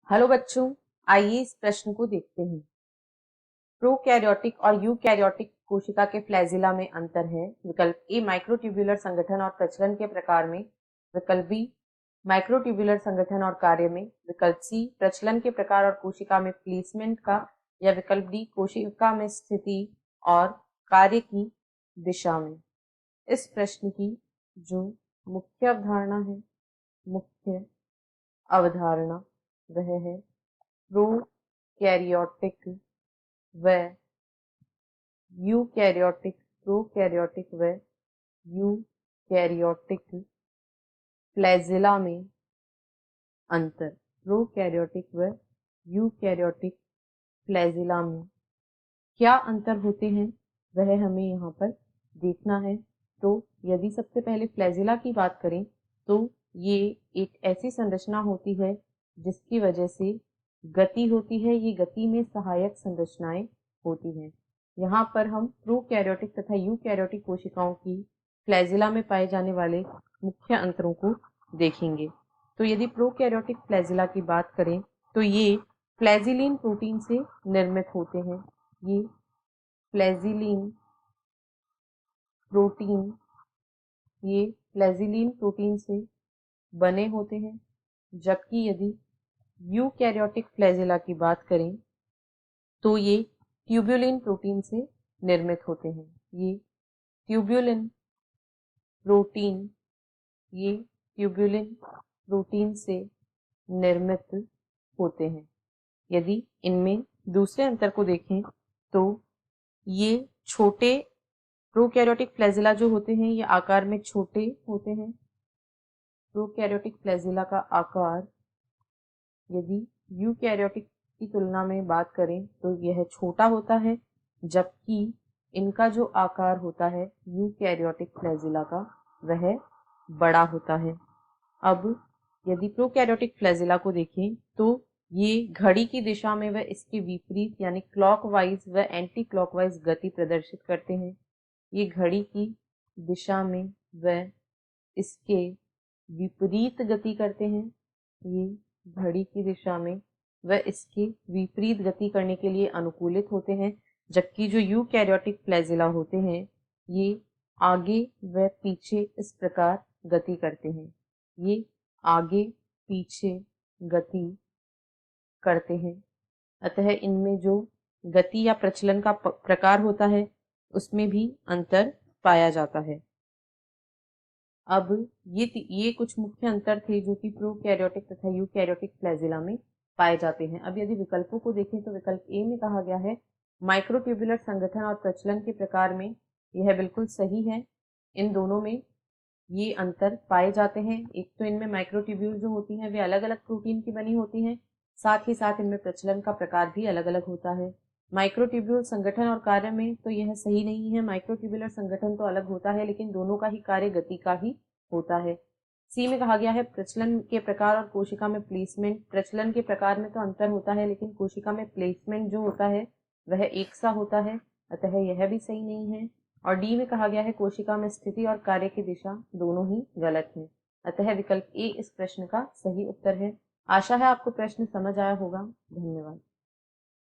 Hello बच्चों, आइए इस प्रश्न को देखते हैं। प्रोकैरियोटिक और यूकैरियोटिक कोशिका के फ्लैजिला में अंतर है। विकल्प ए माइक्रोट्यूब्यूलर संगठन और प्रचलन के प्रकार में, विकल्प बी माइक्रोट्यूब्यूलर संगठन और कार्य में, विकल्प सी प्रचलन के प्रकार और कोशिका में प्लेसमेंट का, या विकल्प डी कोशिका में स्थिति और कार्य की दिशा में। इस प्रश्न की जो मुख्य अवधारणा वह है प्रोकैरियोटिक व यूकैरियोटिक फ्लैजिला में अंतर। प्रोकैरियोटिक व यूकैरियोटिक फ्लैजिला में क्या अंतर होते हैं वह हमें यहाँ पर देखना है। तो यदि सबसे पहले फ्लैजिला की बात करें तो ये एक ऐसी संरचना होती है जिसकी वजह से गति होती है। ये गति में सहायक संरचनाएं होती हैं। यहाँ पर हम प्रोकैरियोटिक तथा यूकैरियोटिक कोशिकाओं की फ्लैजिला में पाए जाने वाले मुख्य अंतरों को देखेंगे। तो यदि प्रोकैरियोटिक फ्लैजिला की बात करें तो ये फ्लैजिलीन प्रोटीन से निर्मित होते हैं। ये फ्लैजिलीन प्रोटीन से बने होते हैं। जबकि यदि यूकैरियोटिक फ्लैजिला की बात करें तो ये ट्यूब्यूलिन प्रोटीन से निर्मित होते हैं। ये ट्यूब्यूलिन प्रोटीन से निर्मित होते हैं। यदि इनमें दूसरे अंतर को देखें तो ये छोटे प्रोकैरियोटिक फ्लैजिला जो होते हैं ये आकार में छोटे होते हैं। प्रोकैरियोटिक फ्लैजिला का आकार यदि यूकैरियोटिक की तुलना में बात करें तो यह छोटा होता है, जबकि इनका जो आकार होता है यूकैरियोटिक फ्लैजिला का वह बड़ा होता है। अब यदि प्रोकैरियोटिक फ्लैजिला को देखें तो ये घड़ी की दिशा में व इसके विपरीत यानी क्लॉकवाइज व एंटी क्लॉकवाइज गति प्रदर्शित करते हैं। ये घड़ी की दिशा में व इसके विपरीत गति करते हैं। ये घड़ी की दिशा में व इसके विपरीत गति करने के लिए अनुकूलित होते हैं। जबकि जो यूकैरियोटिक फ्लैजिला होते हैं ये आगे व पीछे इस प्रकार गति करते हैं। ये आगे पीछे गति करते हैं। अतः इनमें जो गति या प्रचलन का प्रकार होता है उसमें भी अंतर पाया जाता है। अब ये कुछ मुख्य अंतर थे जो कि प्रोकैरियोटिक तथा यूकैरियोटिक फ्लैजिला में पाए जाते हैं। अब यदि विकल्पों को देखें तो विकल्प ए में कहा गया है माइक्रोट्यूब्यूलर संगठन और प्रचलन के प्रकार में, यह बिल्कुल सही है। इन दोनों में ये अंतर पाए जाते हैं। एक तो इनमें माइक्रोट्यूब्यूल जो होती हैं वे अलग अलग प्रोटीन की बनी होती हैं, साथ ही साथ इनमें प्रचलन का प्रकार भी अलग अलग होता है। माइक्रोट्यूब्यूल संगठन और कार्य में तो यह सही नहीं है। माइक्रोट्यूब्यूलर संगठन तो अलग होता है लेकिन दोनों का ही कार्य गति का ही होता है। सी में कहा गया है प्रचलन के प्रकार और कोशिका में प्लेसमेंट। प्रचलन के प्रकार में तो अंतर होता है लेकिन कोशिका में प्लेसमेंट जो होता है वह एक सा होता है, अतः यह भी सही नहीं है। और डी में कहा गया है कोशिका में स्थिति और कार्य की दिशा दोनों ही गलत है, अतः विकल्प ए इस प्रश्न का सही उत्तर है। आशा है आपको प्रश्न समझ आया होगा। धन्यवाद।